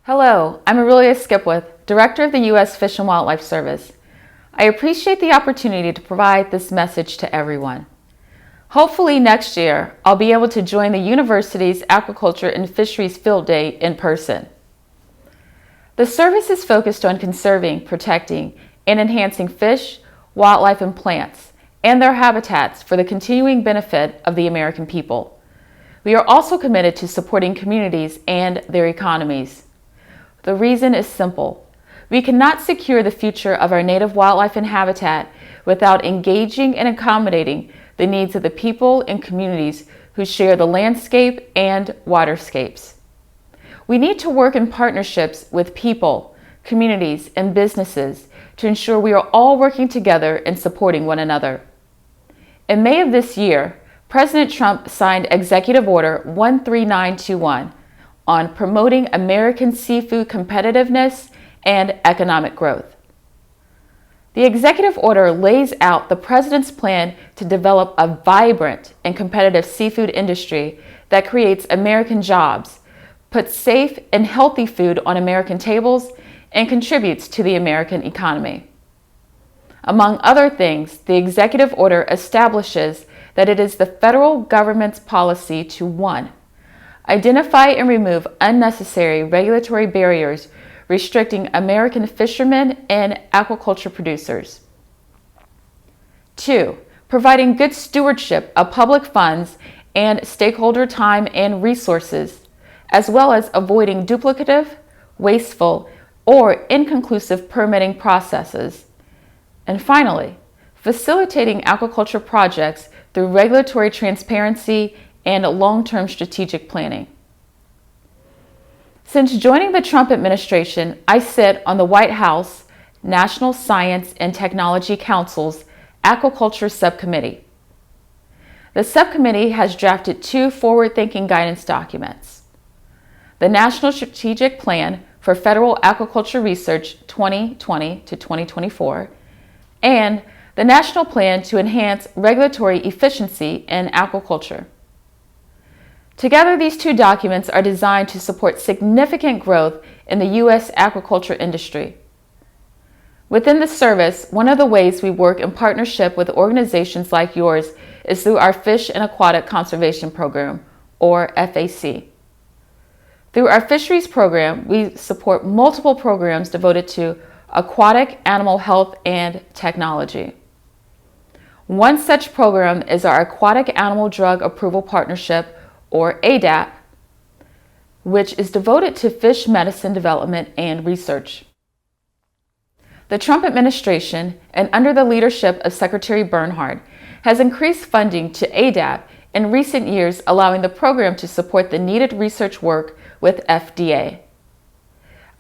Hello, I'm Aurelia Skipwith, Director of the U.S. Fish and Wildlife Service. I appreciate the opportunity to provide this message to everyone. Hopefully next year, I'll be able to join the university's Aquaculture and Fisheries Field Day in person. The service is focused on conserving, protecting, and enhancing fish, wildlife, and plants, and their habitats for the continuing benefit of the American people. We are also committed to supporting communities and their economies. The reason is simple. We cannot secure the future of our native wildlife and habitat without engaging and accommodating the needs of the people and communities who share the landscape and waterscapes. We need to work in partnerships with people, communities, and businesses to ensure we are all working together and supporting one another. In May of this year, President Trump signed Executive Order 13921 on promoting American seafood competitiveness and economic growth. The executive order lays out the president's plan to develop a vibrant and competitive seafood industry that creates American jobs, puts safe and healthy food on American tables, and contributes to the American economy. Among other things, the executive order establishes that it is the federal government's policy to 1. Identify and remove unnecessary regulatory barriers restricting American fishermen and aquaculture producers. 2. Providing good stewardship of public funds and stakeholder time and resources, as well as avoiding duplicative, wasteful, or inconclusive permitting processes. And finally, facilitating aquaculture projects through regulatory transparency and long-term strategic planning. Since joining the Trump administration, I sit on the White House National Science and Technology Council's Aquaculture Subcommittee. The subcommittee has drafted 2 forward-thinking guidance documents: the National Strategic Plan for Federal Aquaculture Research 2020 to 2024 and the National Plan to Enhance Regulatory Efficiency in Aquaculture. Together, these 2 documents are designed to support significant growth in the U.S. aquaculture industry. Within the service, one of the ways we work in partnership with organizations like yours is through our Fish and Aquatic Conservation Program, or FAC. Through our fisheries program, we support multiple programs devoted to aquatic animal health and technology. One such program is our Aquatic Animal Drug Approval Partnership, or ADAP, which is devoted to fish medicine development and research. The Trump administration, and under the leadership of Secretary Bernhardt, has increased funding to ADAP in recent years, allowing the program to support the needed research work with FDA.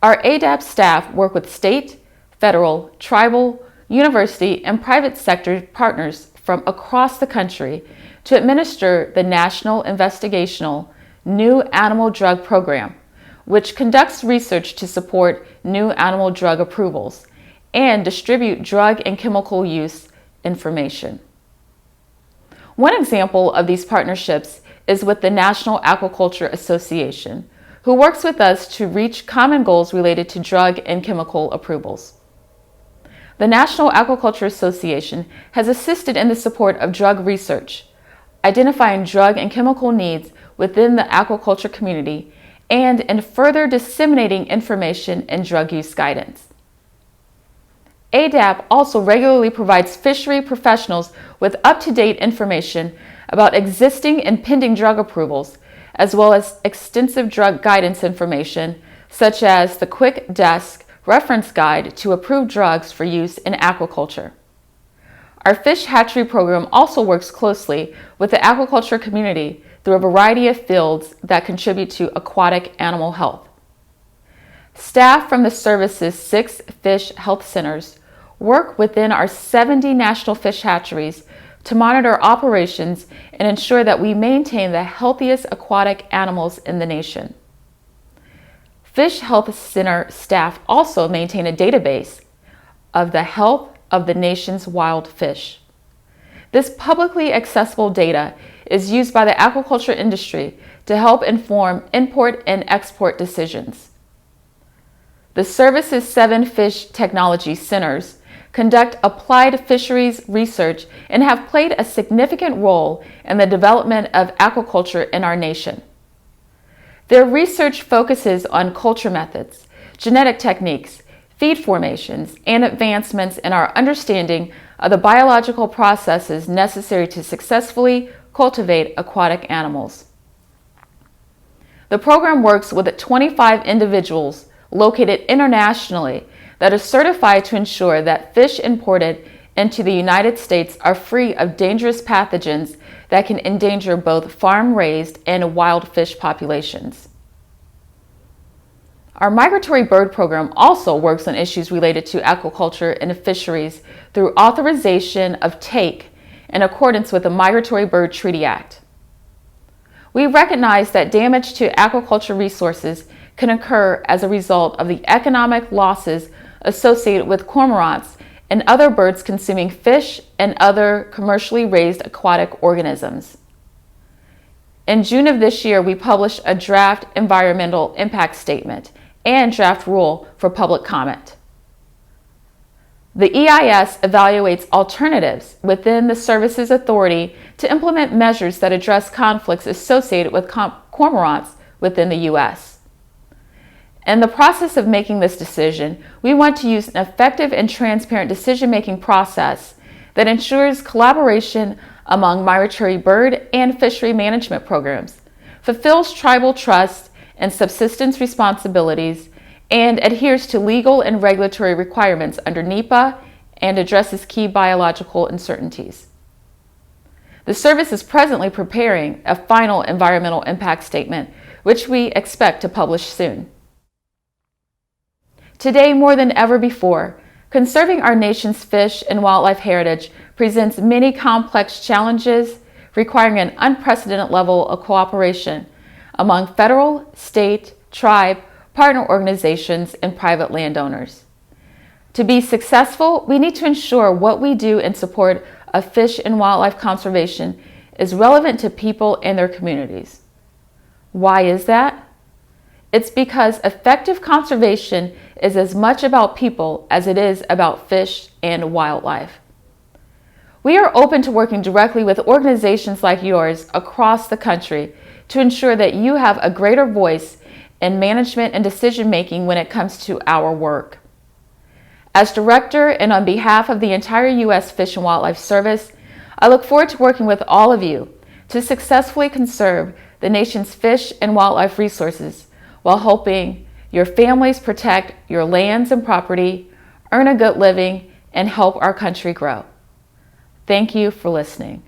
Our ADAP staff work with state, federal, tribal, university, and private sector partners from across the country to administer the National Investigational New Animal Drug Program, which conducts research to support new animal drug approvals and distribute drug and chemical use information. One example of these partnerships is with the National Aquaculture Association, who works with us to reach common goals related to drug and chemical approvals. The National Aquaculture Association has assisted in the support of drug research, identifying drug and chemical needs within the aquaculture community, and in further disseminating information and drug use guidance. ADAP also regularly provides fishery professionals with up-to-date information about existing and pending drug approvals, as well as extensive drug guidance information, such as the Quick Desk Reference Guide to Approved Drugs for Use in Aquaculture. Our fish hatchery program also works closely with the aquaculture community through a variety of fields that contribute to aquatic animal health. Staff from the service's 6 fish health centers work within our 70 national fish hatcheries to monitor operations and ensure that we maintain the healthiest aquatic animals in the nation. Fish Health Center staff also maintain a database of the health of the nation's wild fish. This publicly accessible data is used by the aquaculture industry to help inform import and export decisions. The service's 7 fish technology centers conduct applied fisheries research and have played a significant role in the development of aquaculture in our nation. Their research focuses on culture methods, genetic techniques, feed formations, and advancements in our understanding of the biological processes necessary to successfully cultivate aquatic animals. The program works with 25 individuals located internationally that are certified to ensure that fish imported into the United States are free of dangerous pathogens that can endanger both farm-raised and wild fish populations. Our migratory bird program also works on issues related to aquaculture and fisheries through authorization of take in accordance with the Migratory Bird Treaty Act. We recognize that damage to aquaculture resources can occur as a result of the economic losses associated with cormorants and other birds consuming fish and other commercially raised aquatic organisms. In June of this year, we published a draft environmental impact statement and draft rule for public comment. The EIS evaluates alternatives within the service's authority to implement measures that address conflicts associated with cormorants within the U.S. In the process of making this decision, we want to use an effective and transparent decision-making process that ensures collaboration among migratory bird and fishery management programs, fulfills tribal trust and subsistence responsibilities, and adheres to legal and regulatory requirements under NEPA and addresses key biological uncertainties. The service is presently preparing a final environmental impact statement, which we expect to publish soon. Today, more than ever before, conserving our nation's fish and wildlife heritage presents many complex challenges requiring an unprecedented level of cooperation among federal, state, tribe, partner organizations, and private landowners. To be successful, we need to ensure what we do in support of fish and wildlife conservation is relevant to people and their communities. Why is that? It's because effective conservation is as much about people as it is about fish and wildlife. We are open to working directly with organizations like yours across the country to ensure that you have a greater voice in management and decision-making when it comes to our work. As director and on behalf of the entire U.S. Fish and Wildlife Service, I look forward to working with all of you to successfully conserve the nation's fish and wildlife resources while helping your families protect your lands and property, earn a good living, and help our country grow. Thank you for listening.